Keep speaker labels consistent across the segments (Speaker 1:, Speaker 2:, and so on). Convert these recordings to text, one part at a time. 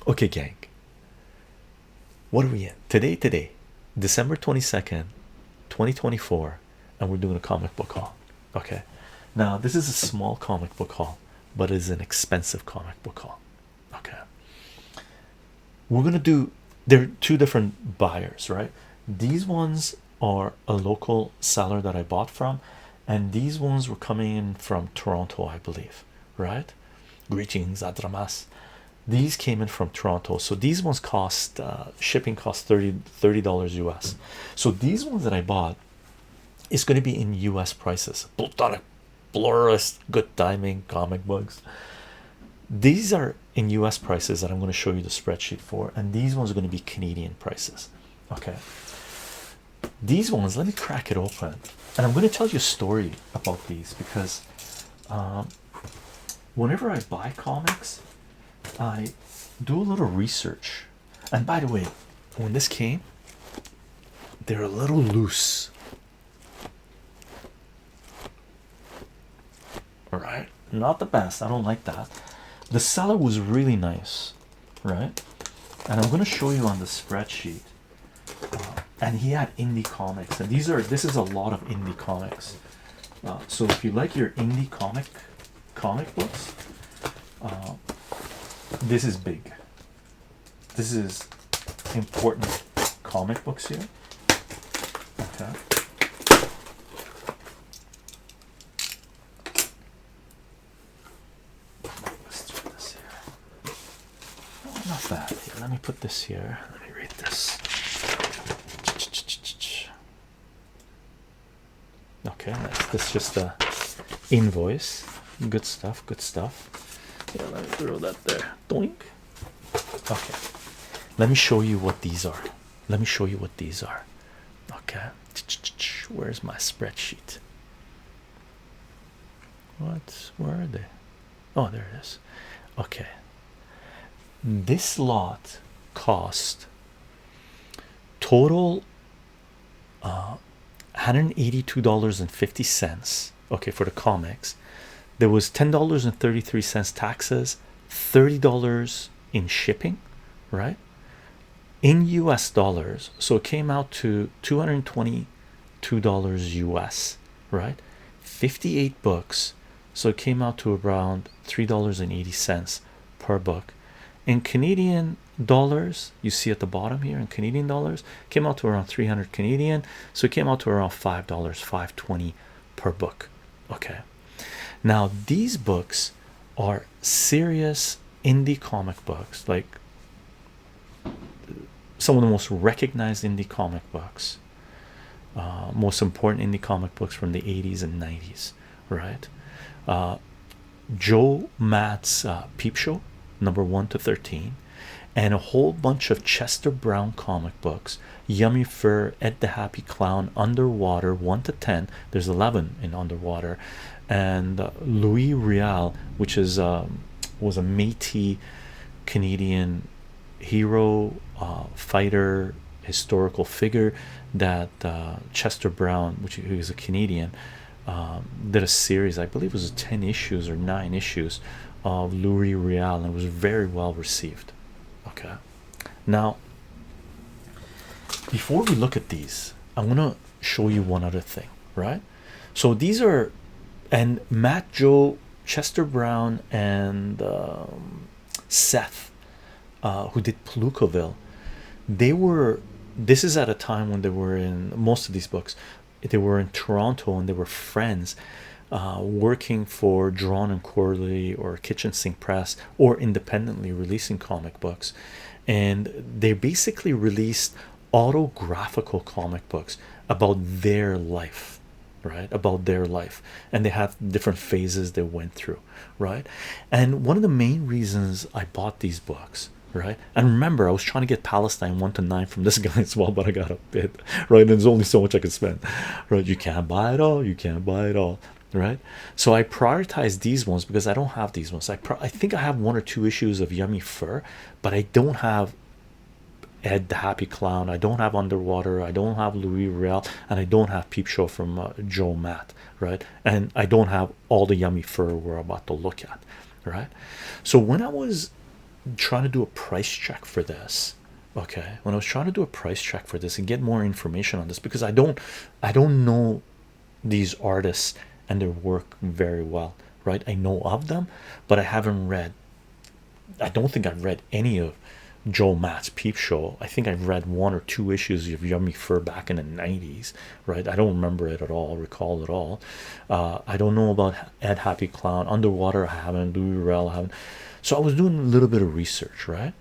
Speaker 1: Okay, gang, what are we in today? December 22nd, 2024, and we're doing a comic book haul. Okay, now this is a small comic book haul, but it is an expensive comic book haul. Okay, we're gonna do, there are two different buyers, right? These ones are a local seller that I bought from, and these ones were coming in from Toronto, I believe, right? Greetings, Adramas. These came in from Toronto, so these ones cost shipping cost $30 US. So these ones that I bought is going to be in US prices. Plutonic Blurist, good timing, comic books. These are in US prices that I'm going to show you the spreadsheet for, and these ones are going to be Canadian prices. Okay, these ones, let me crack it open, and I'm going to tell you a story about these because um, whenever I buy comics, I do a little research. And by the way, when this came, they're a little loose. All right, not the best. I don't like that. The seller was really nice, right? And I'm going to show you on the spreadsheet. And he had indie comics, and this is a lot of indie comics. So if you like your indie comic books, this is big. This is important comic books here. Okay. Let's do this here. Oh, not bad. Here, let me put this here. Let me read this. Okay, that's just a invoice. Good stuff, good stuff. Yeah, let me throw that there. Doink. Okay, let me show you what these are. Okay, where's my spreadsheet? Where are they? Oh, there it is. Okay, this lot cost total $182.50. Okay, for the comics. There was $10.33 taxes, $30 in shipping, right? In US dollars, so it came out to $222 US, right? 58 books, so it came out to around $3.80 per book. In Canadian dollars, you see at the bottom here, in Canadian dollars, came out to around 300 Canadian, so it came out to around $5, $5.20 per book. Okay, now these books are serious indie comic books, like some of the most recognized indie comic books, most important indie comic books from the 80s and 90s, right? Joe Matt's Peepshow, number 1 to 13, and a whole bunch of Chester Brown comic books. Yummy Fur, Ed the Happy Clown, Underwater 1 to 10. There's 11 in Underwater, and Louis Riel, which is was a Métis Canadian hero, fighter, historical figure that Chester Brown, which he was a Canadian, did a series. I believe it was 10 issues or 9 issues of Louis Riel, and it was very well received. Okay, now before we look at these, I want to show you one other thing, right? So these are, and Matt, Joe, Chester Brown, and Seth, who did Palookaville, they were, this is at a time when they were in, most of these books, they were in Toronto, and they were friends, working for Drawn and Quarterly or Kitchen Sink Press, or independently releasing comic books. And they basically released autographical comic books about their life, right? About their life, and they have different phases they went through, right? And one of the main reasons I bought these books, right? And remember, I was trying to get Palestine 1 to 9 from this guy as well, but I got a bit, right? And there's only so much I could spend, right? You can't buy it all, right? So I prioritize these ones because I don't have these ones. I think I have 1 or 2 issues of Yummy Fur, but I don't have Ed the Happy Clown, I don't have Underwater, I don't have Louis Riel, and I don't have Peepshow from Joe Matt, right? And I don't have all the Yummy Fur we're about to look at, right? So when I was trying to do a price check for this, okay, when I was trying to do a price check for this and get more information on this, because I don't know these artists and their work very well, right? I know of them, but I don't think I've read any of Joe Matt's Peepshow. I think I've read 1 or 2 issues of Yummy Fur back in the 90s, right? I don't remember it at all, recall it all. I don't know about Ed Happy Clown. Underwater, I haven't. Louis Rel, I haven't. So I was doing a little bit of research, right?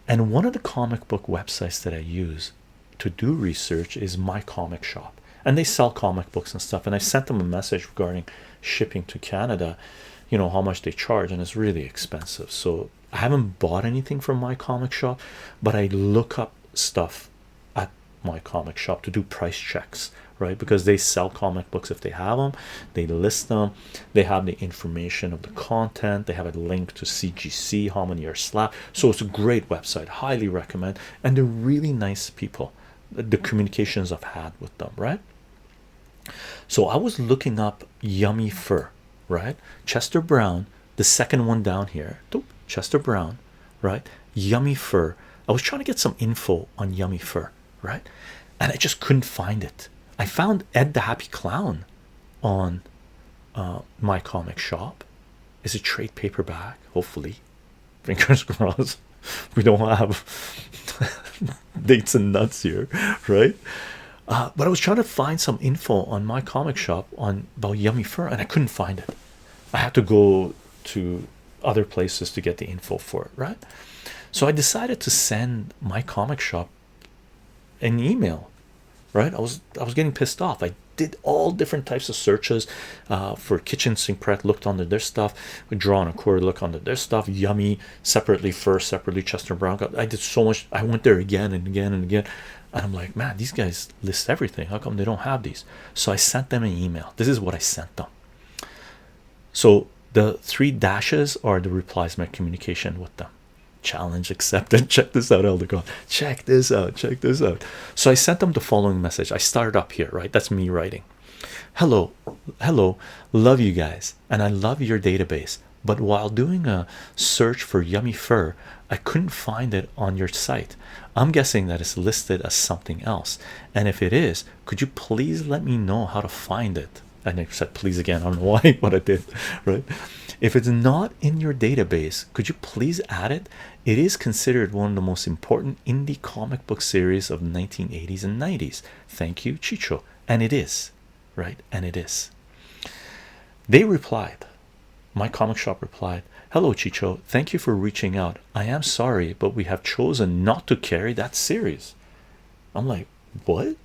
Speaker 1: And one of the comic book websites that I use to do research is My Comic Shop, and they sell comic books and stuff. And I sent them a message regarding shipping to Canada, you know, how much they charge, and it's really expensive. So I haven't bought anything from My Comic Shop, but I look up stuff at My Comic Shop to do price checks, right? Because they sell comic books if they have them, they list them, they have the information of the content, they have a link to CGC, how many are slapped. So it's a great website, highly recommend, and they're really nice people, the communications I've had with them, right? So I was looking up Yummy Fur, right? Chester Brown, the second one down here, Chester Brown, right? Yummy Fur. I was trying to get some info on Yummy Fur, right? And I just couldn't find it. I found Ed the Happy Clown on My Comic Shop. Is it trade paperback? Hopefully, fingers crossed. We don't have dates and nuts here, right? But I was trying to find some info on My Comic Shop on about Yummy Fur, and I couldn't find it. I had to go to other places to get the info for it, right? So I decided to send My Comic Shop an email, right? I was getting pissed off. I did all different types of searches for kitchen sink pret, looked under their stuff, draw on a query, look under their stuff, Yummy separately, Fur separately, Chester Brown. I did so much. I went there again and again and again, and I'm like, man, these guys list everything. How come they don't have these? So I sent them an email. This is what I sent them. So the 3 dashes are the replies, my communication with them. Challenge accepted. Check this out, Elder God. Check this out. Check this out. So I sent them the following message. I started up here, right? That's me writing. Hello, love you guys, and I love your database. But while doing a search for Yummy Fur, I couldn't find it on your site. I'm guessing that it's listed as something else. And if it is, could you please let me know how to find it? And I said please again. I don't know why, what I did, right? If it's not in your database, could you please add it? It is considered one of the most important indie comic book series of the 1980s and 90s. Thank you, chycho. And it is, right? And it is. They replied, My Comic Shop replied, hello chycho, thank you for reaching out. I am sorry, but we have chosen not to carry that series. I'm like, what?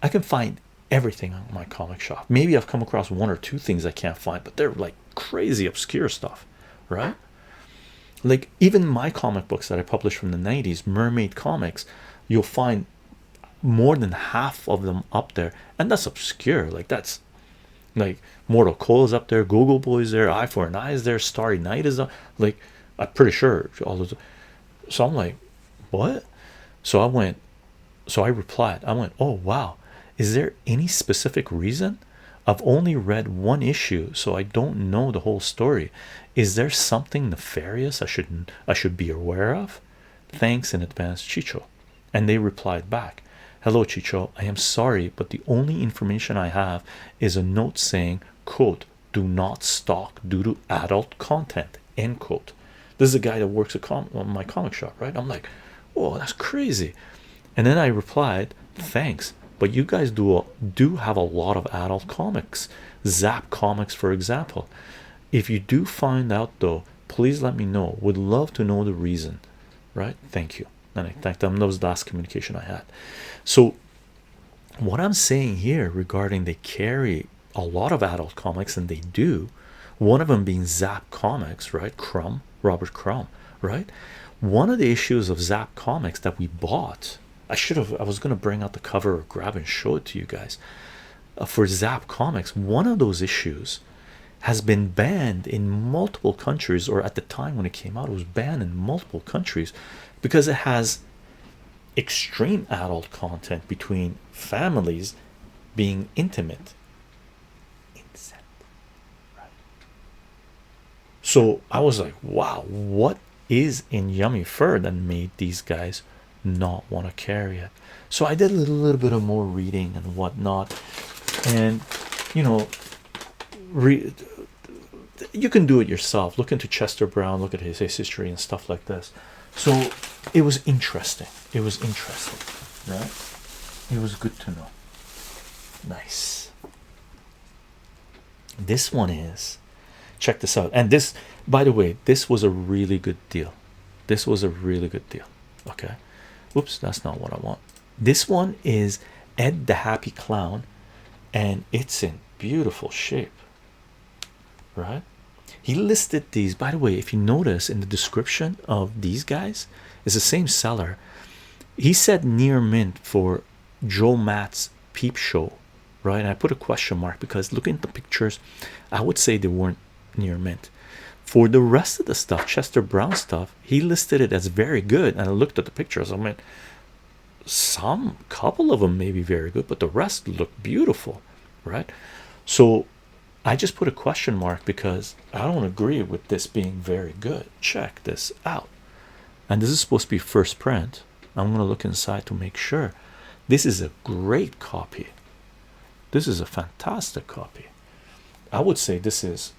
Speaker 1: I can find everything on My Comic Shop. Maybe I've come across 1 or 2 things I can't find, but they're like crazy obscure stuff, right? Like even my comic books that I published from the 90s, Mermaid Comics, you'll find more than half of them up there, and that's obscure. Like that's like Mortal Coil is up there, Google Boy's there, Eye for an Eye is there, Starry Night is up. Like I'm pretty sure all those. So I'm like, what? So I replied, I went, oh wow, is there any specific reason? I've only read 1 issue, so I don't know the whole story. Is there something nefarious I should be aware of? Thanks in advance, chycho. And they replied back, hello chycho, I am sorry, but the only information I have is a note saying, quote, do not stalk due to adult content, end quote. This is a guy that works at My Comic Shop, right? I'm like, oh, that's crazy. And then I replied, thanks, but you guys do have a lot of adult comics, Zap Comics for example. If you do find out though, please let me know. Would love to know the reason, right? Thank you. And I thanked them. That was the last communication I had. So what I'm saying here regarding they carry a lot of adult comics, and they do, one of them being Zap Comics, right? Robert Crumb, right? One of the issues of Zap Comics that we bought, I was going to bring out the cover or grab and show it to you guys. For Zap Comics, one of those issues has been banned in multiple countries, or at the time when it came out, it was banned in multiple countries because it has extreme adult content between families being intimate. Incest, right? So I was like, wow, what is in Yummy Fur that made these guys not want to carry it. So I did a little bit of more reading and whatnot, and you know, you can do it yourself. Look into Chester Brown, look at his history and stuff like this. So it was interesting. It was interesting, right? It was good to know. Nice. This one is, check this out. And this, by the way, this was a really good deal. This was a really good deal. Okay. Oops, that's not what I want. This one is Ed the Happy Clown, and it's in beautiful shape, right? He listed these, by the way, if you notice in the description of these guys, it's the same seller. He said near mint for Joe Matt's Peepshow, right? And I put a question mark because looking at the pictures, I would say they weren't near mint. For the rest of the stuff, Chester Brown stuff, he listed it as very good. And I looked at the pictures. I mean, some couple of them may be very good, but the rest look beautiful, right? So I just put a question mark because I don't agree with this being very good. Check this out. And this is supposed to be first print. I'm going to look inside to make sure. This is a great copy. This is a fantastic copy. I would say this is,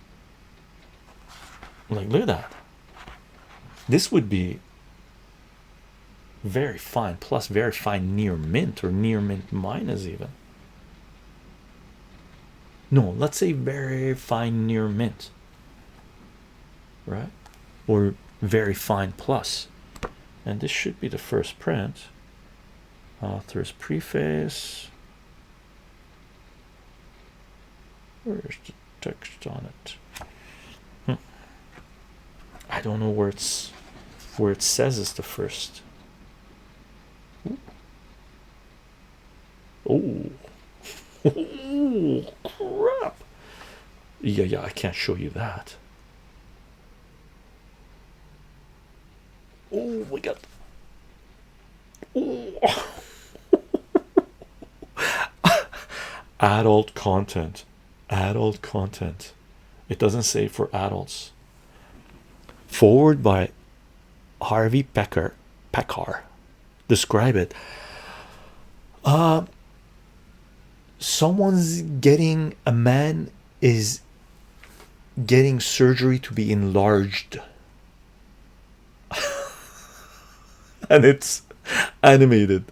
Speaker 1: like, look at that. This would be very fine, plus very fine near mint or near mint minus even. No, let's say very fine near mint, right? Or very fine plus. And this should be the first print. Author's preface. Where's the text on it? I don't know where it says it's the first. Ooh. Oh. Oh crap. Yeah, I can't show you that. Oh my god. Oh. Adult content. Adult content. It doesn't say for adults. Forward by Harvey Peckar. Describe it. A man is getting surgery to be enlarged. And it's animated.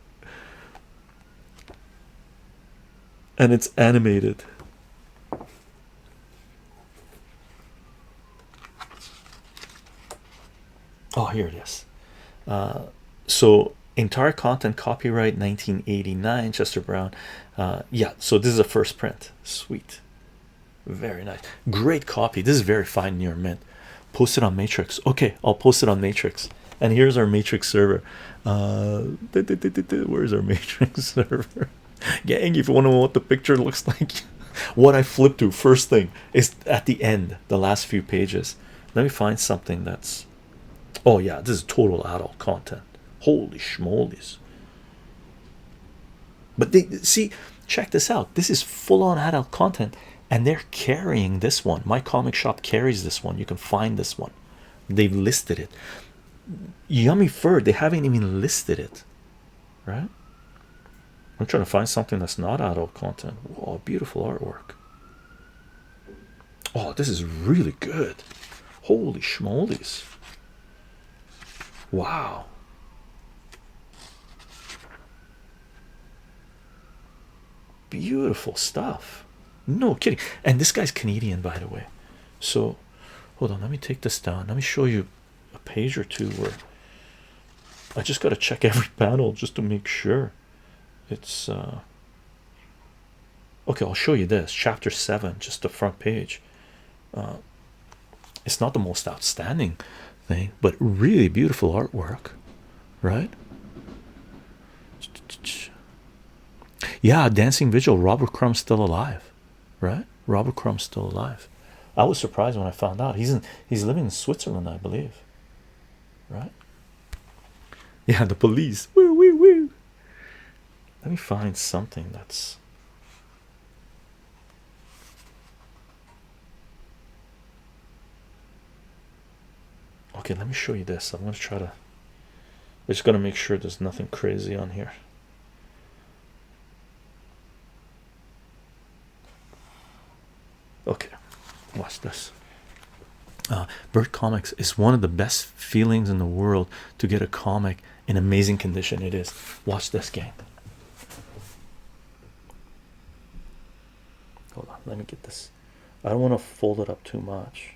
Speaker 1: Oh, here it is. So entire content copyright 1989, Chester Brown. Yeah, so this is a first print. Sweet, very nice, great copy. This is very fine near mint. Post it on Matrix. Okay, I'll post it on Matrix. And here's our Matrix server. Where's our Matrix server? Gang, if you want to know what the picture looks like, what I flip to first thing is at the end, the last few pages. Let me find something that's, oh yeah, this is total adult content. Holy schmolies. But they see, check this out. This is full-on adult content, and they're carrying this one. My comic shop carries this one. You can find this one. They've listed it. Yummy Fur, they haven't even listed it, right? I'm trying to find something that's not adult content. Oh, beautiful artwork. Oh, this is really good. Holy schmolies. Wow. Beautiful stuff. No kidding. And this guy's Canadian, by the way. So hold on, let me take this down. Let me show you a page or two where I just got to check every panel just to make sure it's okay. I'll show you this chapter 7, just the front page. It's not the most outstanding thing, but really beautiful artwork, right? Yeah, dancing vigil. Robert Crumb's still alive, right? Robert Crumb's still alive. I was surprised when I found out he's living in Switzerland, I believe, right? Yeah, the police. Woo, woo, woo. Let me find something that's Okay, let me show you this. I'm going to try to, we're just going to make sure there's nothing crazy on here. Okay, watch this. Bird Comics is one of the best feelings in the world to get a comic in amazing condition. It is. Watch this, gang. Hold on, let me get this. I don't want to fold it up too much.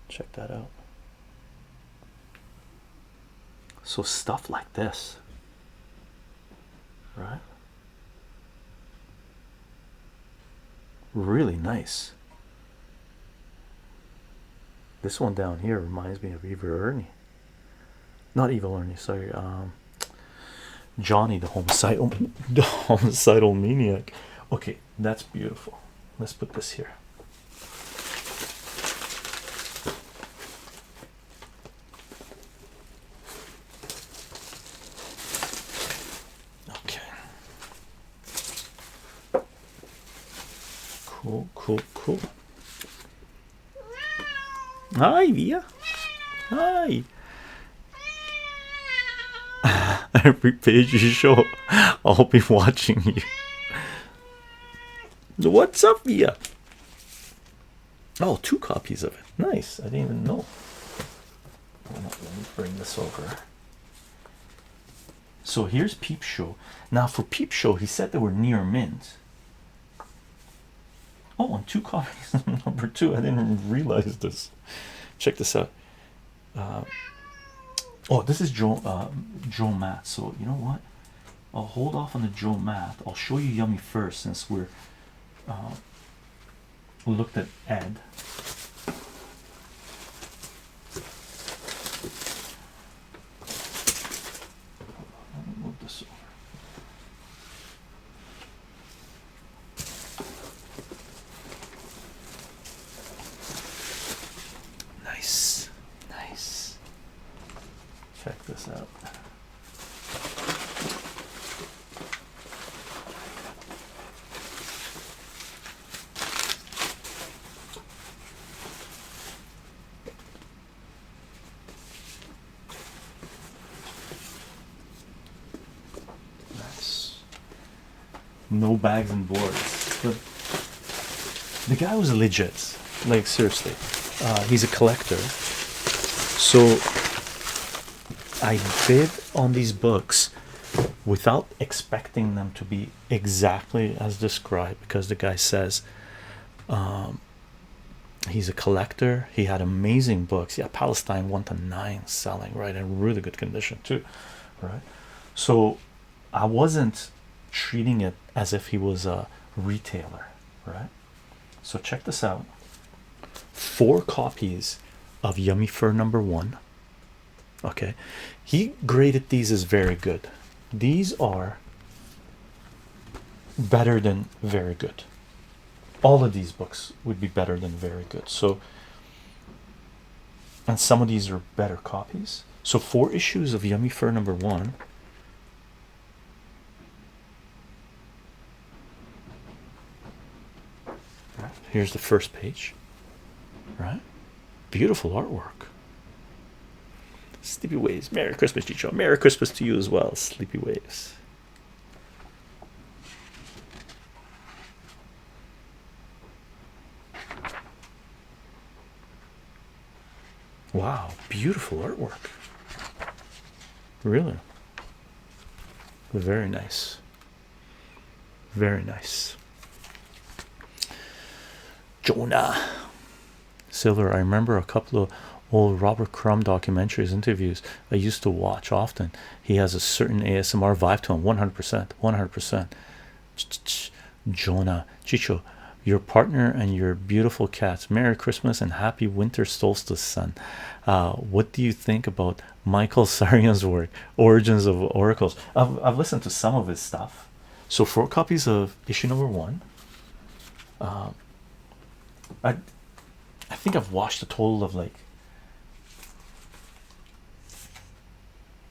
Speaker 1: Check that out. So stuff like this, right? Really nice. This one down here reminds me of Evil Ernie. Not Evil Ernie, sorry. Johnny, the homicidal maniac. Okay, that's beautiful. Let's put this here. Okay. Cool. Hi, Via. Hi. Every page you show, I'll be watching you. What's up, Via? Oh, 2 copies of it. Nice. I didn't even know. Let me bring this over. So here's Peepshow. Now for Peepshow, he said they were near mint. Oh, and 2 copies. Number 2. I didn't even realize this. Check this out. Oh, this is Joe Matt. So you know what? I'll hold off on the Joe Matt. I'll show you Yummy first, since we looked at Ed. Let me move this over. Nice. Check this out. Nice. No bags and boards. But the guy was legit. Like, seriously. He's a collector. So I bid on these books without expecting them to be exactly as described, because the guy says he's a collector. He had amazing books. Yeah, Palestine 1-9 selling, right, in really good condition too, right? So I wasn't treating it as if he was a retailer, right? So check this out. 4 copies of Yummy Fur #1. Okay, he graded these as very good. These are better than very good. All of these books would be better than very good. So, and some of these are better copies. So 4 issues of Yummy Fur #1. Right, here's the first page. Right, beautiful artwork. Sleepy Waves. Merry Christmas, Chycho. Merry Christmas to you as well, Sleepy Waves. Wow, beautiful artwork. Really. Very nice. Very nice. Jonah. Silver, I remember a couple of old Robert Crumb documentaries, interviews I used to watch often. He has a certain ASMR vibe to him. 100%. 100%. Jonah. Chycho, your partner and your beautiful cats, Merry Christmas and happy winter solstice, son. What do you think about Michael Sarian's work, Origins of Oracles? I've listened to some of his stuff. So 4 copies of issue #1. I think I've watched a total of like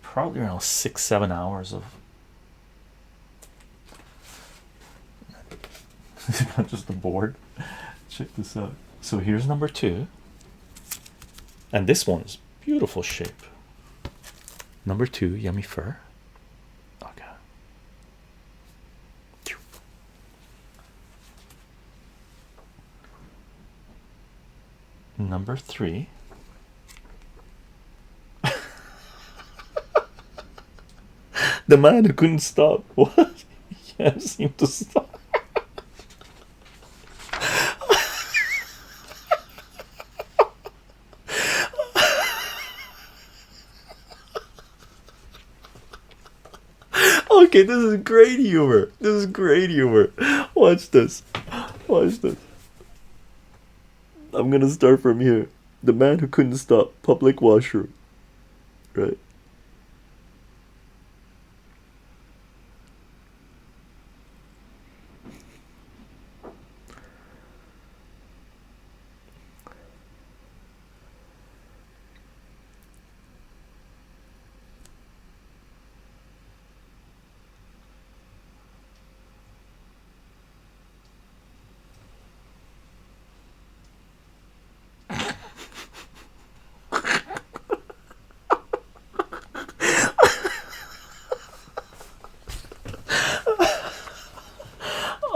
Speaker 1: probably around 6-7 hours of just the board. Check this out. So here's #2, and this one's Beautiful shape. Number 2, yummy fur. Okay. Number 3. The man who couldn't stop. What? He can't seem to stop. Okay, this is great humor. This is great humor. Watch this. Watch this. I'm gonna start from here. The man who couldn't stop. Public washroom. Right?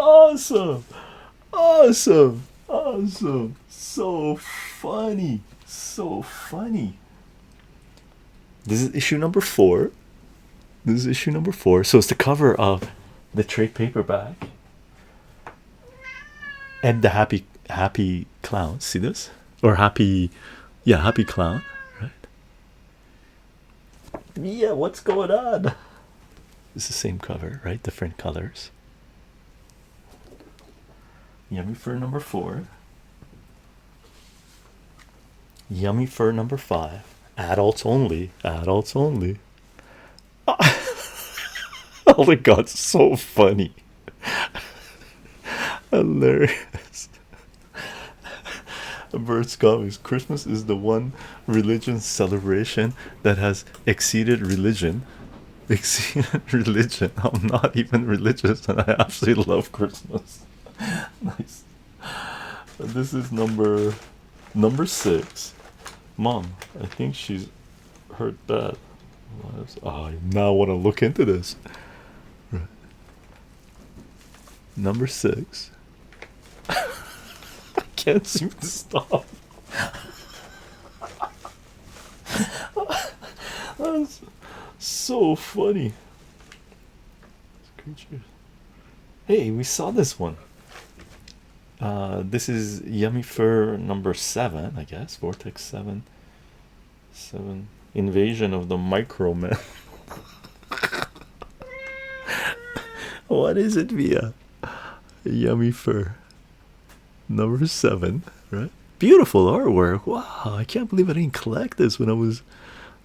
Speaker 1: Awesome. Awesome. Awesome. So funny. So funny. This is issue number 4. This is issue number 4. So it's the cover of the trade paperback. And the happy clown. See this? Or happy, yeah, happy clown, right? Yeah, what's going on? It's the same cover, right? Different colors. Yummy fur number 4. Yummy fur number 5. Adults only. Adults only. Oh my god, so funny. Hilarious. Birds Comics. Christmas is the one religion celebration that has exceeded religion. Exceeded religion. I'm not even religious and I absolutely love Christmas. Nice. This is number 6. Mom, I think she's hurt bad. Oh, I now want to look into this. Right. Number 6. I can't seem to stop. That's so funny. Creatures. Hey, we saw this one. This is Yummy Fur number 7, I guess. Vortex 7. Invasion of the Micromen. What is it via? Yummy Fur number 7, right? Beautiful artwork. Wow, I can't believe I didn't collect this when I was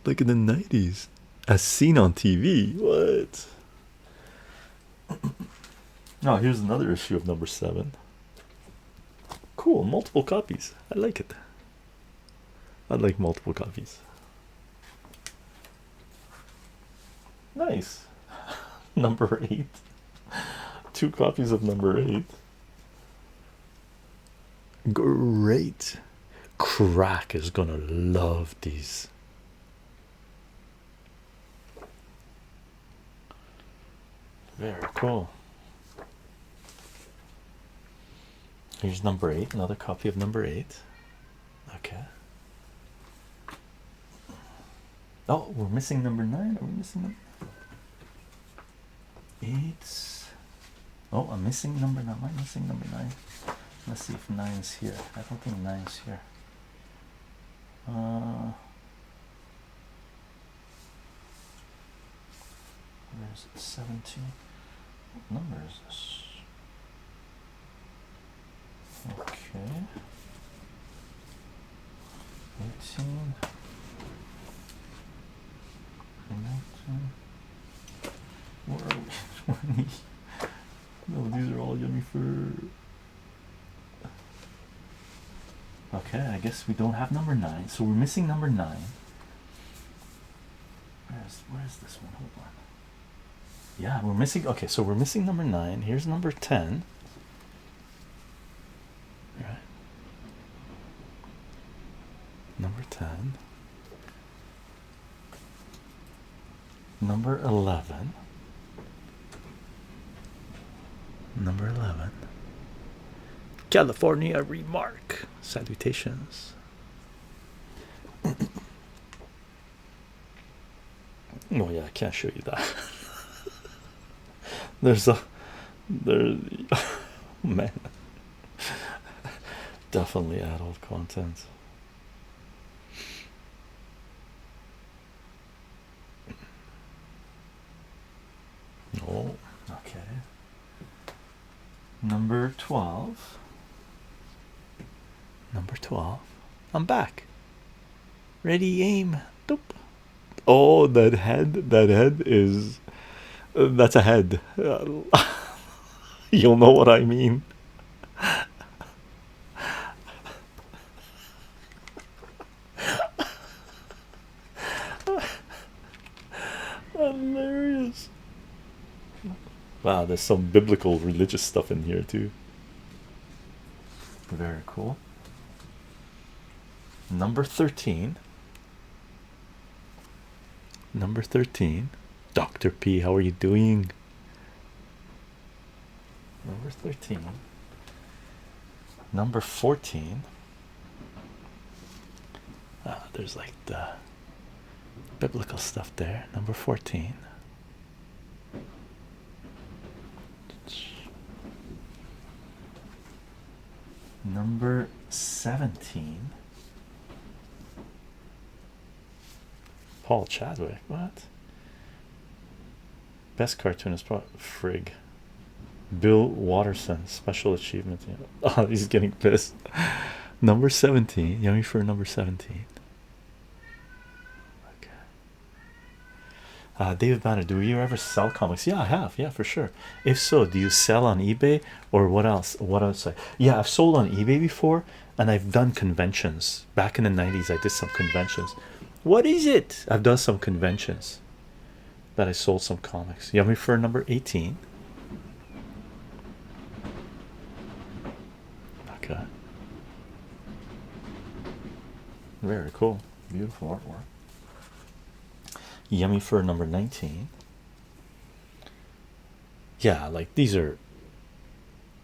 Speaker 1: like in the 90s. As seen on TV. What? Oh, here's another issue of number 7. Cool, multiple copies. I like it. I like multiple copies. Nice. Number 8. 2 copies of number 8. Great. Crack is gonna love these. Very cool. Here's number 8, another copy of number 8. Okay. Oh, we're missing number 9. Are we missing number 8? Oh, I'm missing number 9. Am I missing number 9? Let's see if 9's here. I don't think 9's here. Where's it? 17. What number is this? Okay. 18. 19. Where are we? 20. No, these are all Yummy Fur. Okay, I guess we don't have number 9, so we're missing number 9. Where's this one? Hold on. Yeah, we're missing. Okay, so we're missing number 9. Here's number 10. Right. Number 10. Number 11. Number 11. California remark. Salutations. Oh yeah, I can't show you that. There's a there man. Definitely adult content. Oh, okay. Number 12. Number 12. I'm back. Ready, aim. Doop. Oh, that head is that's a head. You'll know what I mean. Hilarious. Wow, there's some biblical religious stuff in here too. Very cool. Number 13. Number 13. Dr. P, how are you doing? Number 13. Number 14. There's like the biblical stuff there. Number 14. Number 17. Paul Chadwick, what? Best cartoonist, frig. Bill Watterson, special achievement. Oh, he's getting pissed. Number 17. Yummy for number 17. Okay. David Banner, do you ever sell comics? Yeah, I have. Yeah, for sure. If so, do you sell on eBay or what else? What else? Yeah, I've sold on eBay before, and I've done conventions. Back in the 90s, I did some conventions. What is it? I've done some conventions that I sold some comics. Yummy for number 18. Okay. Very cool. Beautiful artwork. Yummy for number 19. Yeah, like these are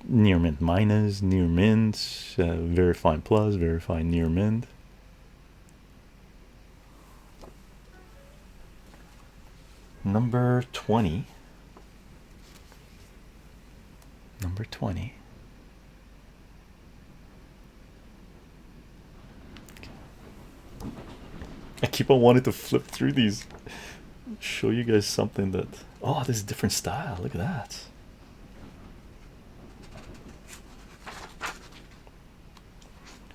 Speaker 1: near mint minus, near mint, very fine plus, very fine near mint. Number 20. Number 20. I keep on wanting to flip through these, show you guys something that, oh, this is different style. Look at that.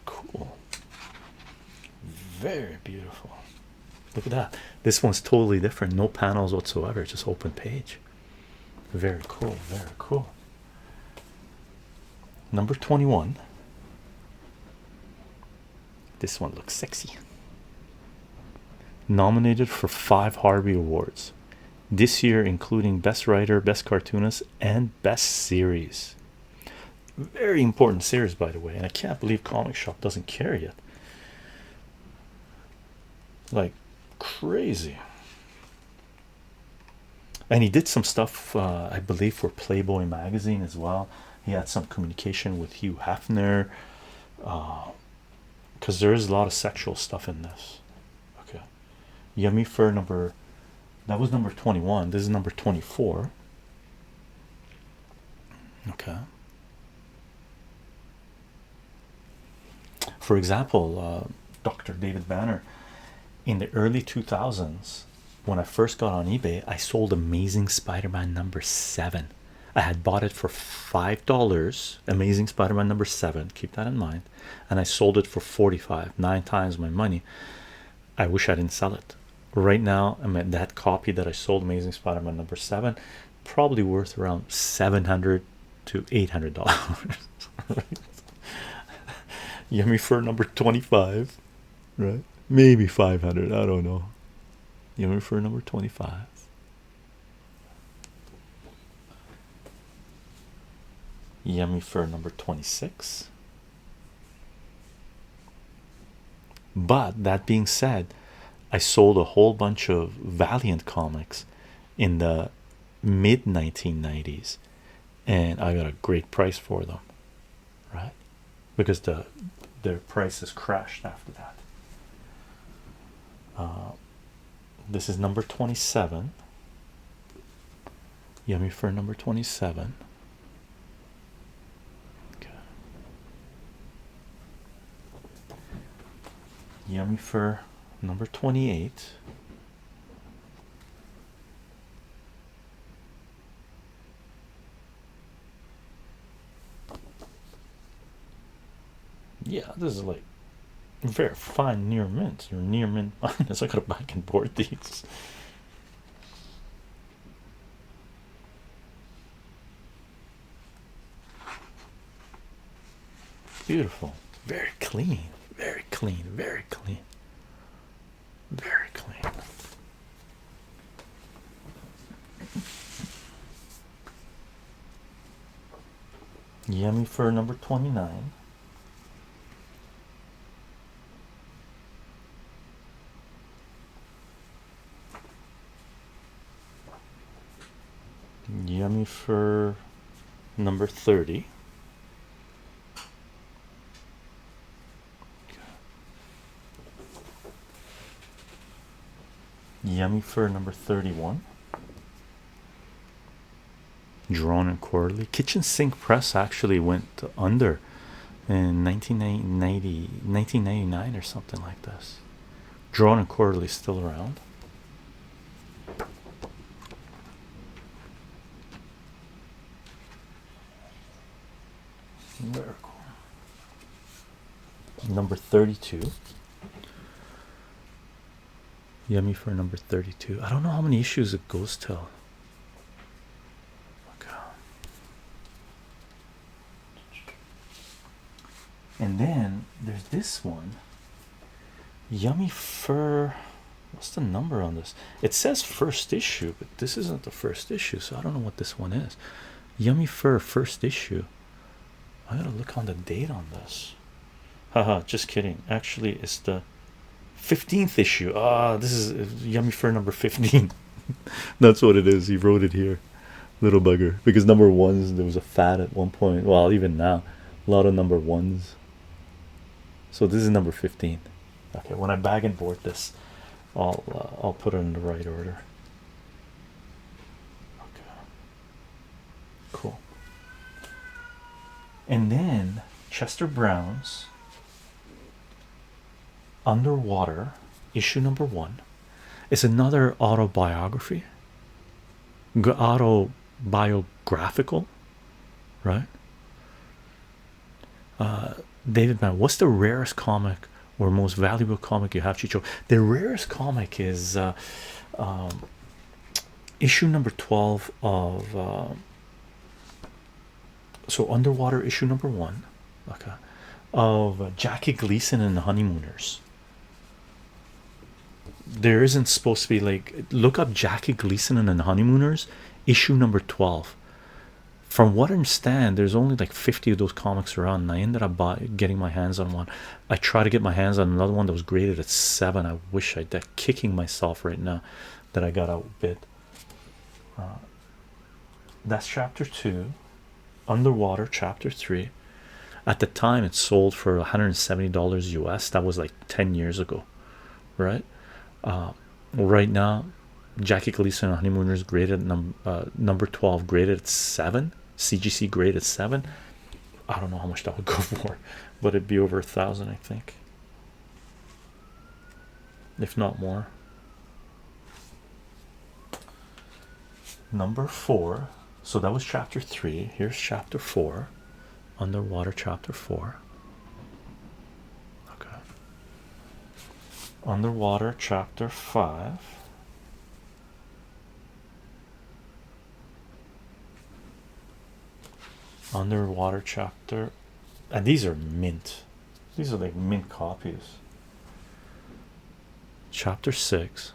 Speaker 1: Cool. Very beautiful. Look at that. This one's totally different. No panels whatsoever. Just open page. Very cool. Very cool. Number 21. This one looks sexy. Nominated for 5 Harvey Awards this year, including Best Writer, Best Cartoonist, and Best Series. Very important series, by the way, and I can't believe Comic Shop doesn't carry it. Like crazy. And he did some stuff, I believe, for Playboy magazine as well. He had some communication with Hugh Hefner, because there is a lot of sexual stuff in this. Okay. Yummy for number, that was number 21. This is number 24. Okay. For example, Dr. David Banner, in the early 2000s, when I first got on eBay, I sold Amazing Spider-Man number 7. I had bought it for $5. Amazing Spider-Man number 7, keep that in mind, and I sold it for 45, 9 times my money. I wish I didn't sell it. Right now, I mean, that copy that I sold, Amazing Spider-Man number 7, probably worth around $700 to $800. Right? Yummy for number 25, right? Maybe 500, I don't know. Yummy for number 25. Yummy for number 26. But that being said, I sold a whole bunch of Valiant comics in the mid 1990s, and I got a great price for them, right? Because their prices crashed after that. This is number 27. Yummy for number 27. Okay. Yummy for number 28. Yeah, this is like very fine near mint. You're near mint minus. I gotta back and board these. Beautiful, very clean, very clean, very clean, very clean. Yummy for number 29. Yummy for number 30. Yummy for number 31. Drawn and quarterly. Kitchen sink press actually went under in 1999 or something like this. Drawn and quarterly still around. Very cool. Number 32. Yummy for number 32. I don't know how many issues it goes till. Okay. And then there's this one. Yummy for, what's the number on this? It says first issue, but this isn't the first issue, so I don't know what this one is. Yummy for first issue. I gotta look on the date on this. Haha, just kidding. Actually, it's the 15th issue. Ah, this is Yummy for number 15. That's what it is. He wrote it here, little bugger, because number ones, there was a fad at one point. Well, even now, a lot of number ones. So this is number 15. Okay, when I bag and board this, I'll put it in the right order. Okay, cool. And then Chester Brown's Underwater, issue number 1, is another autobiography, autobiographical, right? David Man, what's the rarest comic or most valuable comic you have, Chycho? The rarest comic is issue number 12 of so Underwater issue number 1, okay, of Jackie Gleason and the Honeymooners. There isn't supposed to be, like, look up Jackie Gleason and the Honeymooners, issue number 12. From what I understand, there's only like 50 of those comics around, and I ended up getting my hands on one. I tried to get my hands on another one that was graded at 7. I wish I'd kicking myself right now that I got outbid. That's chapter 2. Underwater chapter 3. At the time it sold for $170 US. That was like 10 years ago, right? Right now Jackie Gleason and Honeymooners graded number 12, graded at 7. CGC graded 7. I don't know how much that would go for, but it'd be over 1,000, I think, if not more. Number 4. So that was chapter 3. Here's chapter 4. Underwater chapter 4. Okay. Underwater chapter 5. Underwater chapter, and these are mint. These are like mint copies. Chapter 6.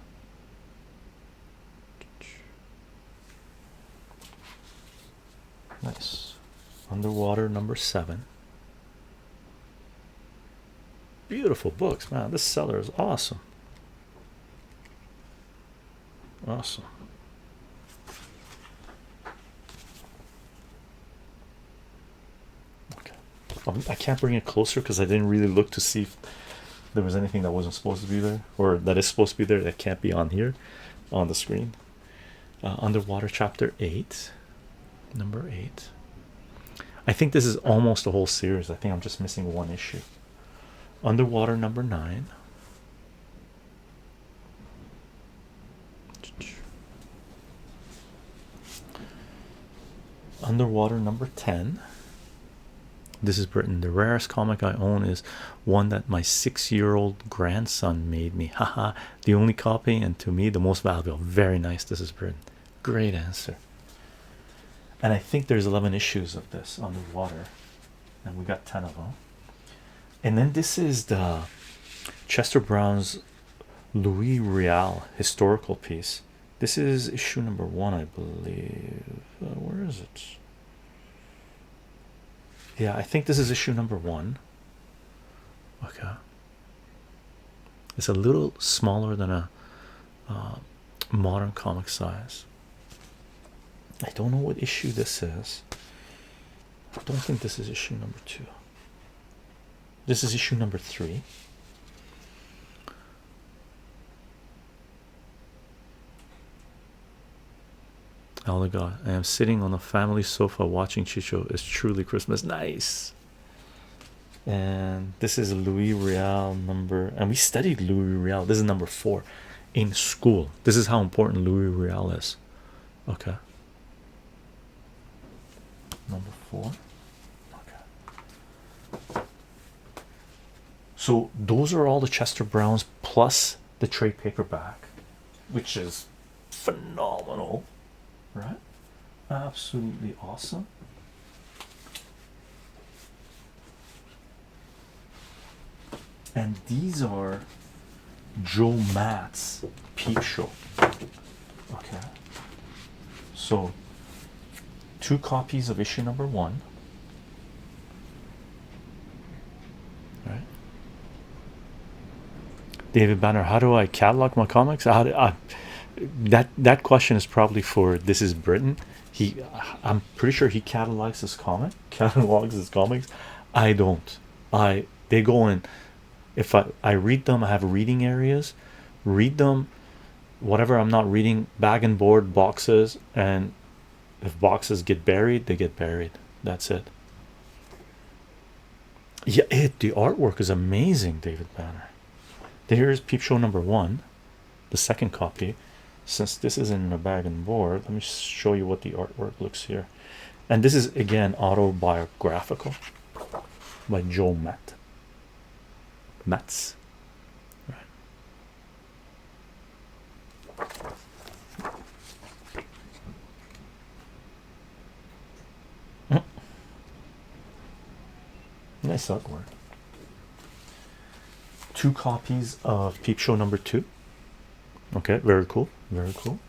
Speaker 1: Nice. Underwater number 7. Beautiful books, man. This seller is awesome. Awesome. I can't bring it closer because I didn't really look to see if there was anything that wasn't supposed to be there, or that is supposed to be there that can't be on here on the screen. Underwater chapter 8, number 8. I think this is almost a whole series. I think I'm just missing one issue. Underwater number 9. Underwater number 10. This is Britain. The rarest comic I own is one that my 6-year-old grandson made me. Haha. The only copy, and to me the most valuable. Very nice. This is Britain. Great answer. And I think there's 11 issues of this Underwater, and we got 10 of them. And then this is the Chester Brown's Louis Riel historical piece. This is issue number 1, I believe. Where is it? Yeah, I think this is issue number 1. Okay. It's a little smaller than a modern comic size. I don't know what issue this is. I don't think this is issue number 2. This is issue number 3. Oh my god, I am sitting on a family sofa watching chycho. It's truly Christmas. Nice. And this is Louis Riel number, and we studied Louis Riel. This is number 4 in school. This is how important Louis Riel is. Okay. Number 4. Okay. So those are all the Chester Browns plus the trade paperback, which is phenomenal. Right? Absolutely awesome. And these are Joe Matt's Peepshow. Okay. So 2 copies of issue number 1. Right. David Banner, how do I catalog my comics? How do I that question is probably for This is Britain. I'm pretty sure he catalogs his comics. I don't. They go in, if I read them, I have reading areas, read them, whatever I'm not reading, bag and board boxes, and if boxes get buried, they get buried. That's it. Yeah, the artwork is amazing, David Banner. Here's Peepshow number 1, the second copy. Since this is in a bag and board, let me show you what the artwork looks here. And this is again autobiographical by Joe Matz. Right. Nice artwork. 2 copies of Peepshow number 2. Okay, very cool, very cool.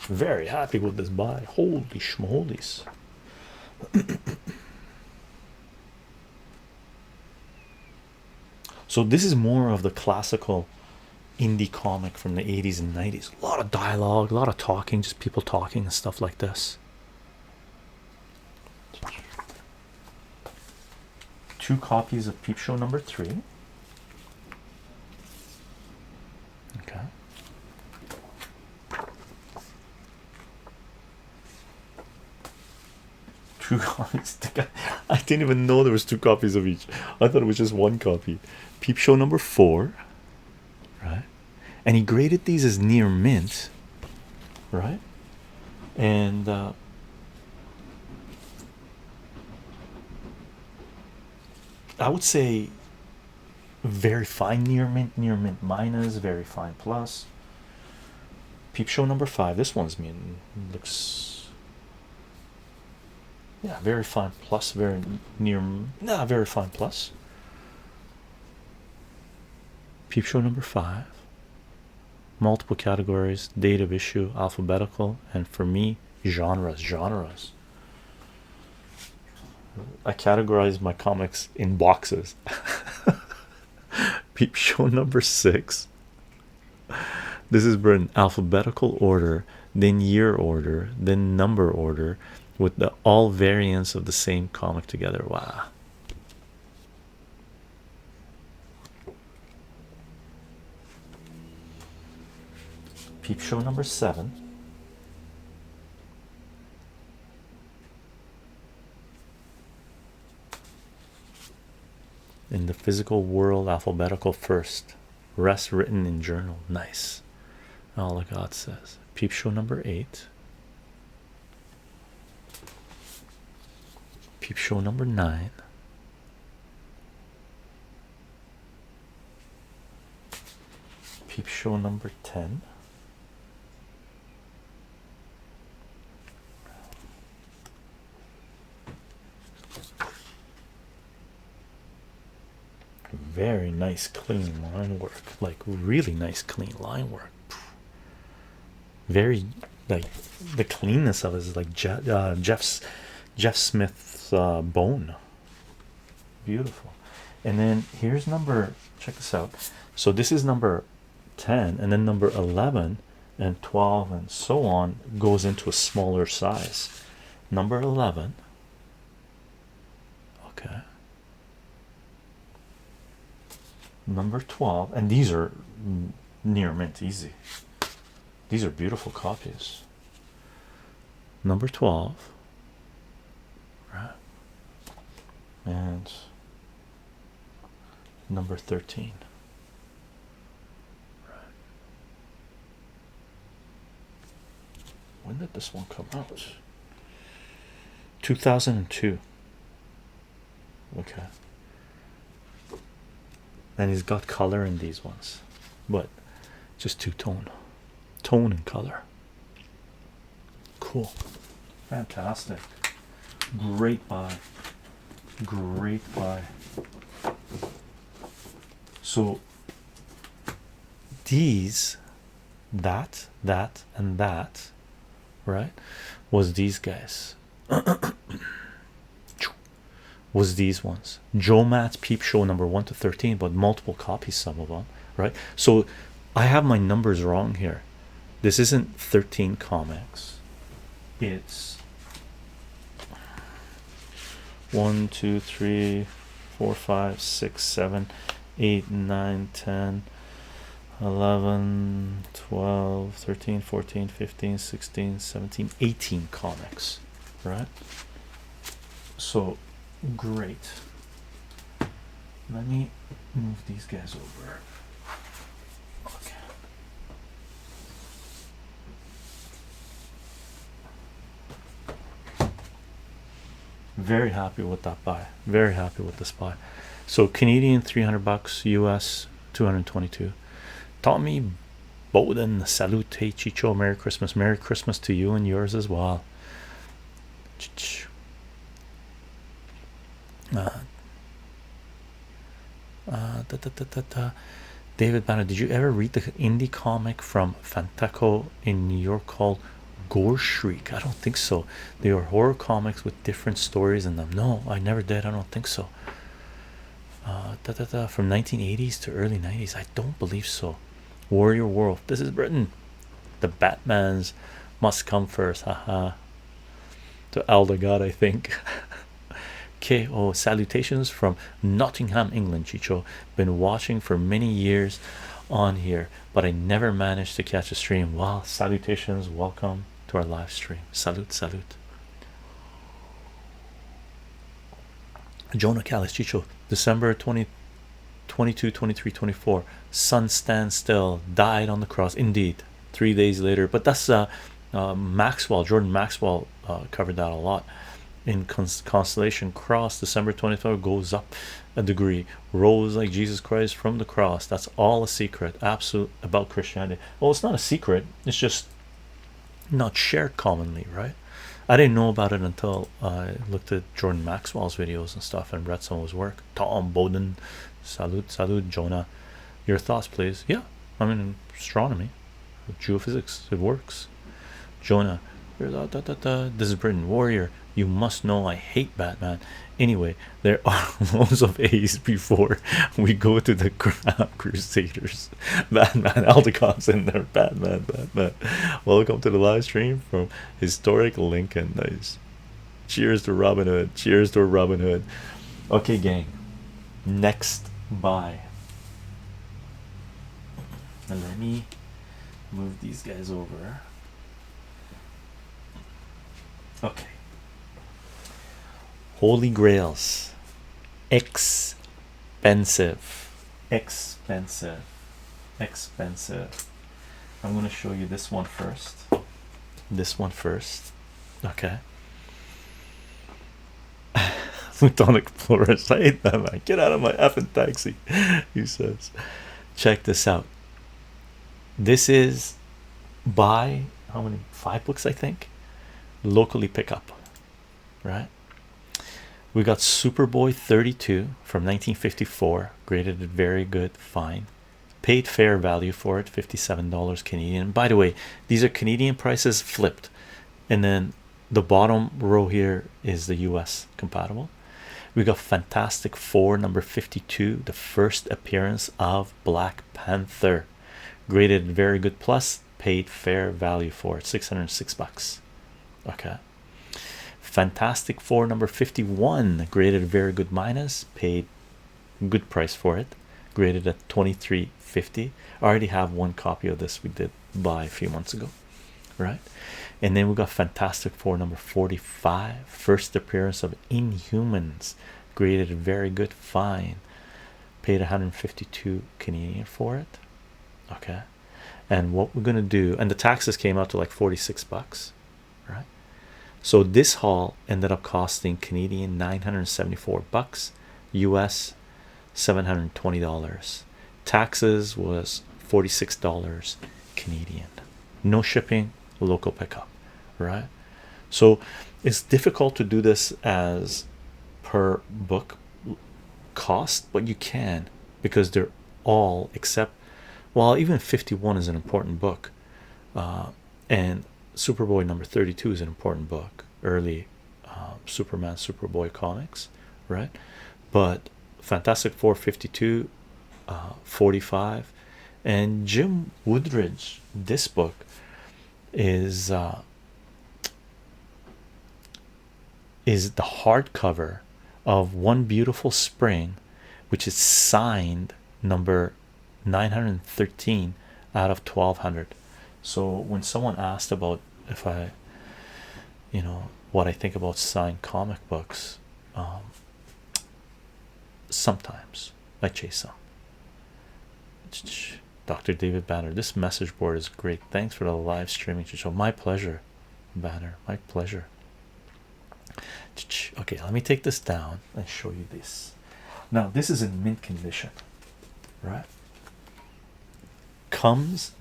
Speaker 1: Very happy with this buy. Holy schmolies. So this is more of the classical indie comic from the 80s and 90s. A lot of dialogue, a lot of talking, just people talking and stuff like this. 2 copies of Peepshow number 3. Okay. 2 copies. I didn't even know there was 2 copies of each. I thought it was just 1 copy. Peepshow number 4, right? And he graded these as near mint, right? And I would say very fine near mint minus, very fine plus. Peepshow number 5. This one's mint. Looks, yeah, very fine plus, very near, nah, very fine plus. Peepshow number 5. Multiple categories, date of issue, alphabetical, and for me, genres. I categorize my comics in boxes. Peepshow number 6. This is in alphabetical order, then year order, then number order, with all variants of the same comic together. Wow. Peep show number 7. In the physical world, alphabetical first, rest written in journal. Nice. All the God says. Peep show number 8. Peep show number 9. Peep show number 10. Very nice clean line work, like really nice clean line work. Very, like, the cleanness of it is like Jeff Smith's bone. Beautiful. And then here's number, check this out. So this is number 10, and then number 11 and 12 and so on goes into a smaller size. Number 11, okay, number 12, and these are near mint easy. These are beautiful copies. Number 12, right, and number 13. Right. When did this one come out? 2002. Okay. And he's got color in these ones, but just two-tone. Tone and color. Cool. Fantastic. Great buy. Great buy. So these, that, and that, right, was these guys. Was these ones. Joe Matt's Peep Show number 1 to 13, but multiple copies, some of them, right? So I have my numbers wrong here. This isn't 13 comics. It's 1, 2, 3, 4, 5, 6, 7, 8, 9, 10, 11, 12, 13, 14, 15, 16, 17, 18 comics, right? So great. Let me move these guys over. Okay. Very happy with that buy. Very happy with this buy. So Canadian $300, US 222. Tommy Bowden, salute, hey chycho, Merry Christmas. Merry Christmas to you and yours as well. David Banner, did you ever read the indie comic from Fanteco in New York called Gore Shriek? I don't think so. They are horror comics with different stories in them. No, I never did. I don't think so. From 1980s to early 90s. I don't believe so. Warrior World. This is Britain. The Batmans must come first. Haha. To Elder God, I think. KO, salutations from Nottingham, England. Chycho, been watching for many years on here, but I never managed to catch a stream. Wow, salutations, welcome to our live stream. Salute, salute. Jonah Callis, Chycho, December 20, 22, 23, 24. Sun stands still, died on the cross. Indeed, 3 days later. But that's Maxwell, Jordan Maxwell covered that a lot. In constellation cross, December 24 goes up a degree, rose like Jesus Christ from the cross. That's all a secret, absolute, about Christianity. Well, it's not a secret, it's just not shared commonly, right? I didn't know about it until I looked at Jordan Maxwell's videos and stuff and read some of his work. Tom Bowden, salute, salute. Jonah, your thoughts, please. Yeah, I mean, astronomy, geophysics, it works. Jonah, this is Britain. Warrior, you must know I hate Batman. Anyway, there are loads of A's before we go to the Crown Crusaders. Batman, Aldecon's in there. Batman. Welcome to the live stream from historic Lincoln. Nice. Cheers to Robin Hood. Cheers to Robin Hood. Okay, gang. Next buy. And let me Move these guys over. Okay. Holy Grails. Expensive. Expensive. Expensive. I'm going to show you this one first. This one first. Okay. Plutonic Flores. I hate that, man. Get out of my effing taxi. He says. Check this out. This is by how many? 5 books, I think. Locally pick up. Right? We got Superboy 32 from 1954, graded at very good, fine. Paid fair value for it, $57 Canadian. By the way, these are Canadian prices flipped, and then the bottom row here is the US compatible. We got Fantastic Four number 52, the first appearance of Black Panther, graded very good plus, paid fair value for it, $606. Okay. Fantastic Four number 51, graded very good minus, paid good price for it, graded at $23.50. I already have one copy of this we did buy a few months ago, right? And then we got Fantastic Four number 45, first appearance of Inhumans, graded very good, fine, paid 152 Canadian for it. Okay. And what we're gonna do, and the taxes came out to like $46, right? So this haul ended up costing Canadian $974, US $720. Taxes was $46 Canadian. No shipping, local pickup, right? So it's difficult to do this as per book cost, but you can, because they're all except, well, even 51 is an important book, and Superboy number 32 is an important book, early Superman Superboy comics, right? But Fantastic Four 52, 45, and Jim Woodridge, this book is the hardcover of One Beautiful Spring, which is signed number 913 out of 1200. So when someone asked about if I, what I think about signed comic books, sometimes I chase some. Dr. David Banner, this message board is great. Thanks for the live streaming show. My pleasure, Banner. My pleasure. Okay, let me take this down and show you this. Now, this is in mint condition, right? Comes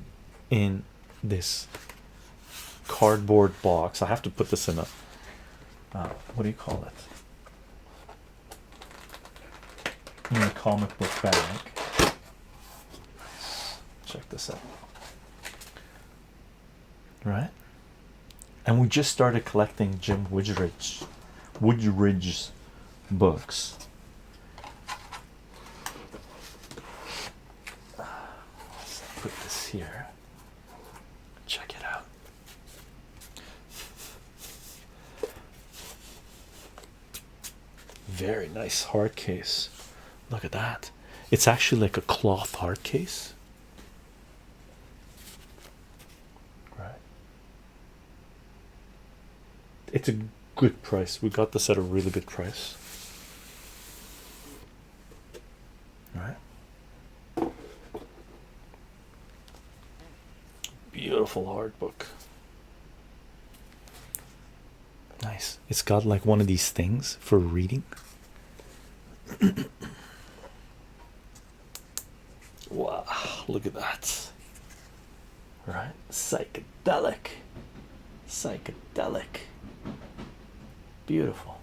Speaker 1: in this cardboard box. I have to put this in a what do you call it, in a comic book bag. Check this out, right? And we just started collecting Jim Woodridge's books. Let's put this here. Check it out. Very nice hard case. Look at that. It's actually like a cloth hard case. Right. It's a good price. We got this at a really good price. Right. Beautiful hard book. Nice. It's got like one of these things for reading. Wow, look at that. Right? Psychedelic. Beautiful.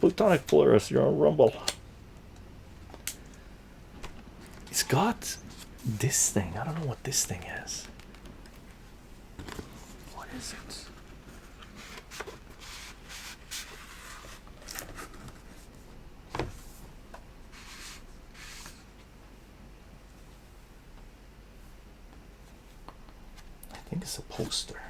Speaker 1: Plutonic Polaris, you're on Rumble. It's got this thing. I don't know what this thing is. What is it? I think it's a poster.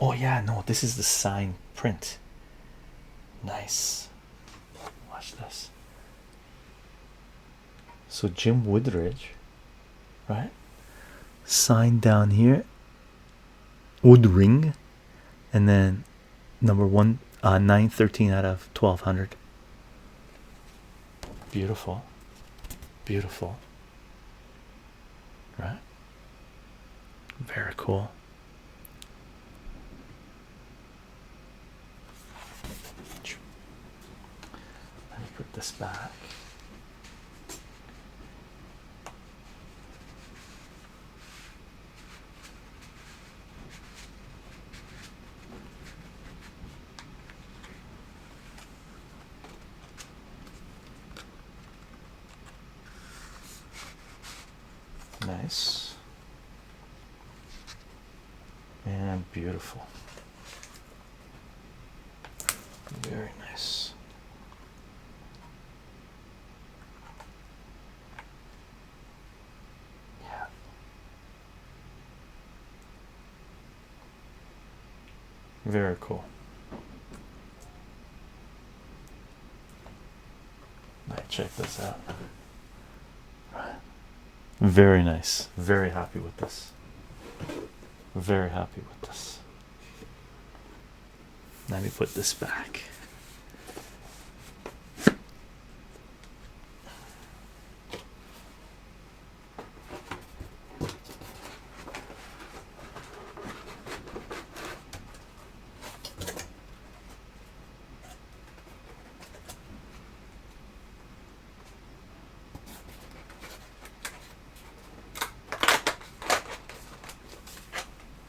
Speaker 1: Oh yeah, no, this is the signed print. Nice. Watch this. So Jim Woodridge, right? Sign down here, Woodring, and then number one, 913 out of 1200. Beautiful, beautiful, right? Very cool. Let me put this back. Nice and beautiful. Very nice. Yeah. Very cool. Right, check this out. Right. Very nice. Very happy with this. Very happy with this. Let me put this back.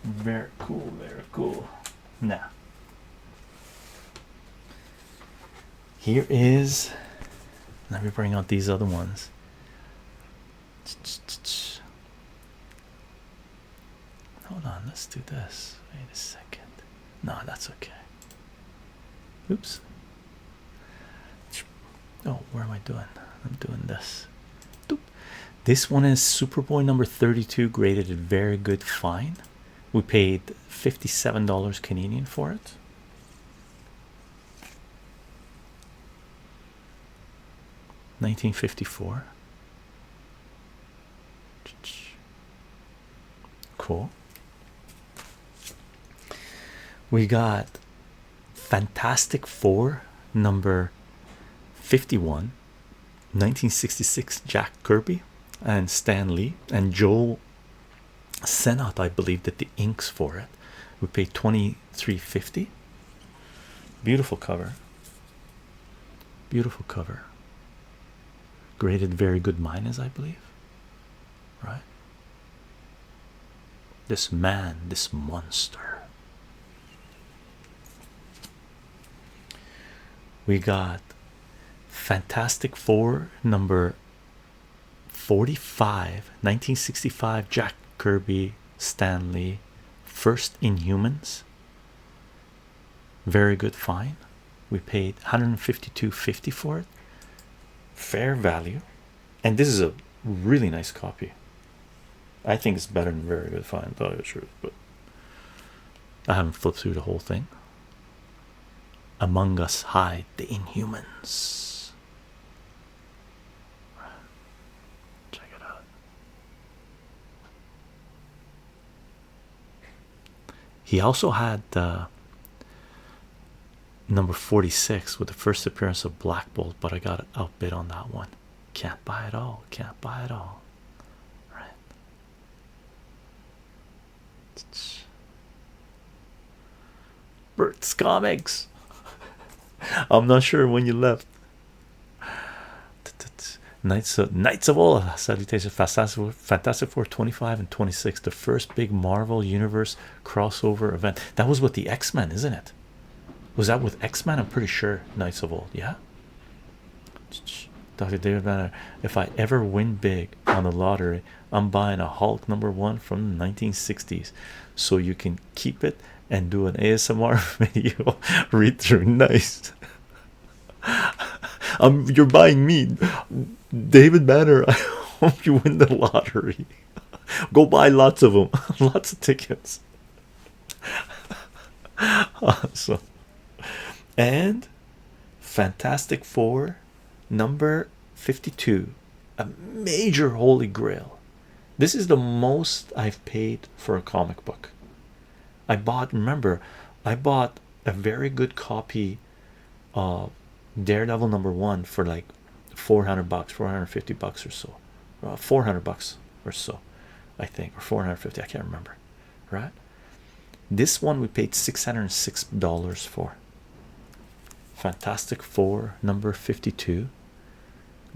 Speaker 1: Very cool, very cool. Now, here is, let me bring out these other ones. Hold on, let's do this. Wait a second. No, that's okay. Oops. Oh, where am I doing? I'm doing this. Doop. This one is Superboy number 32, graded at very good fine. We paid $57 Canadian for it. $19.54. Cool. We got Fantastic Four number 51, 1966, Jack Kirby and Stan Lee, and Joel Senat, I believe, did the inks for it. We paid $23.50. Beautiful cover. Beautiful cover. Graded very good minus, I believe. Right? This man, this monster. We got Fantastic Four number 45, 1965, Jack Kirby, Stan Lee, first Inhumans. Very good fine. We paid $152.50 for it. Fair value. And this is a really nice copy. I think it's better than very good fine, to tell you the truth, but I haven't flipped through the whole thing. Among Us hide the Inhumans. Check it out. He also had number 46 with the first appearance of Black Bolt, but I got outbid on that one. Can't buy it all. Can't buy it all. Right. Bert's Comics. I'm not sure when you left. Knights of Ola, salutations. Fantastic Four 25 and 26, the first big Marvel Universe crossover event. That was with the X-Men, isn't it? Was that with X-Men? I'm pretty sure. Knights of Old, yeah. Dr. David Banner, if I ever win big on the lottery, I'm buying a Hulk #1 from the 1960s, so you can keep it and do an ASMR video read through. Nice. You're buying me, David Banner. I hope you win the lottery. Go buy lots of them. Lots of tickets. Awesome. And Fantastic Four number 52, a major holy grail. This is the most I've paid for a comic book. I bought, remember, I bought a very good copy of Daredevil #1 for like 400 bucks, 450 bucks or so, 400 bucks or so, I think, or 450, I can't remember, right? This one we paid $606 for. Fantastic Four number 52,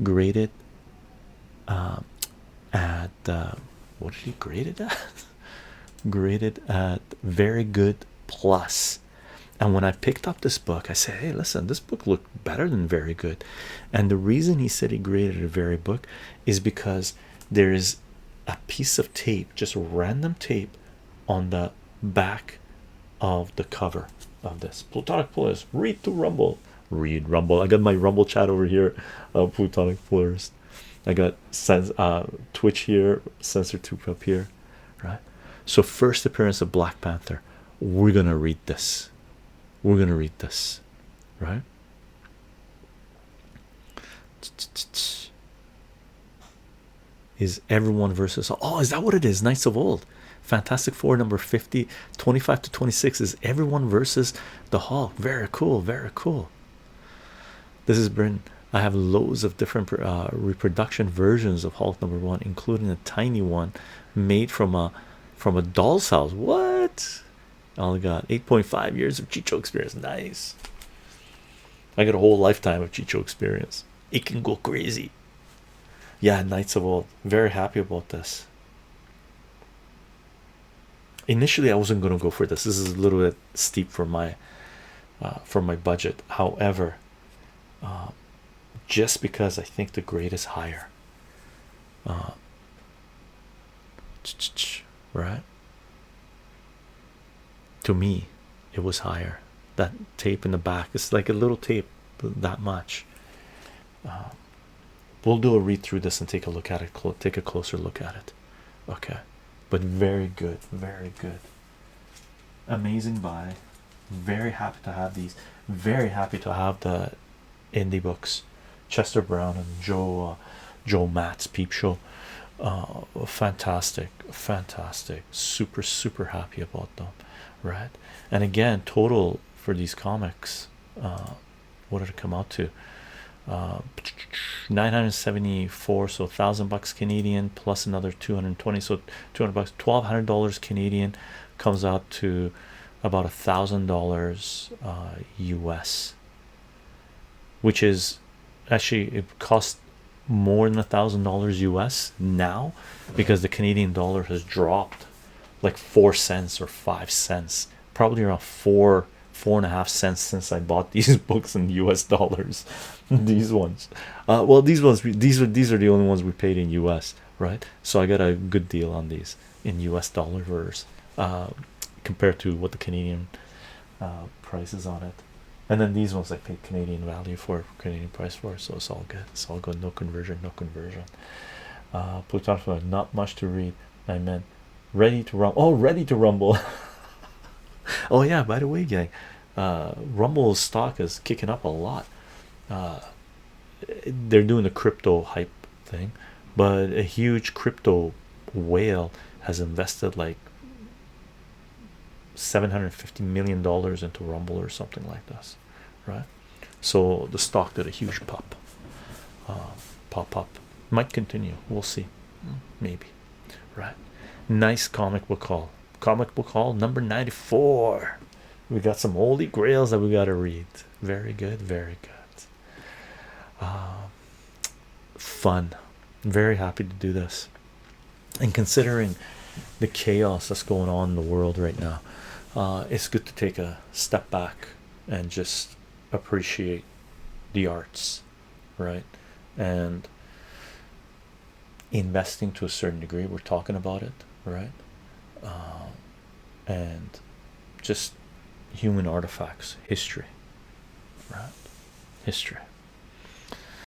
Speaker 1: graded at what did he grade it at? Graded at very good plus. And when I picked up this book, I said, hey, listen, this book looked better than very good. And the reason he said he graded a very book is because there is a piece of tape, just random tape, on the back of the cover of this. Plutonic Polaris, read to Rumble. Read Rumble. I got my Rumble chat over here, Plutonic Polaris. I got Twitch here, Sensor Tube up here, right? So first appearance of Black Panther. We're gonna read this. We're gonna read this, right? Is everyone versus all? Oh, is that what it is? Knights of Old. Fantastic Four number 50, 25 to 26 is everyone versus the Hulk. Very cool, very cool. This is Bryn. I have loads of different reproduction versions of Hulk #1, including a tiny one made from a doll's house. What? Oh my god, 8.5 years of chycho experience. Nice. I got a whole lifetime of chycho experience. It can go crazy. Yeah, Knights of Old. Very happy about this. Initially I wasn't going to go for this. This is a little bit steep for my budget. However, just because I think the grade is higher, right? To me it was higher. That tape in the back, it's like a little tape, that much. We'll do a read through this and take a look at it, take a closer look at it. Okay, but very good, very good. Amazing buy. Very happy to have these. Very happy to have the indie books, Chester Brown and Joe Matt's Peepshow. Fantastic, fantastic. Super happy about them, right? And again, total for these comics, what did it come out to? 974, so $1,000 Canadian plus another 220, so $200, $1,200 Canadian, comes out to about $1,000 US, which is actually, it costs more than $1,000 US now because the Canadian dollar has dropped like 4 cents or 5 cents, probably around 4.5 cents since I bought these books in US dollars. These ones, well, these are the only ones we paid in US, right? So I got a good deal on these in US dollar verse, compared to what the Canadian price is on it. And then these ones I paid Canadian value for, Canadian price for, so it's all good. It's all good. No conversion, no conversion. Plutonic, not much to read. I meant ready to rumble. Oh, ready to rumble. Oh yeah, by the way, gang, Rumble's stock is kicking up a lot. They're doing the crypto hype thing, but a huge crypto whale has invested like $750 million into Rumble or something like this, right? So the stock did a huge pop. Pop might continue, we'll see, maybe, right? Nice comic book haul. Comic book haul number 94. We got some holy grails that we got to read. Very good, very good. Fun. Very happy to do this, and considering the chaos that's going on in the world right now, it's good to take a step back and just appreciate the arts, right? And investing to a certain degree, we're talking about it, right? And just human artifacts, history, right? History.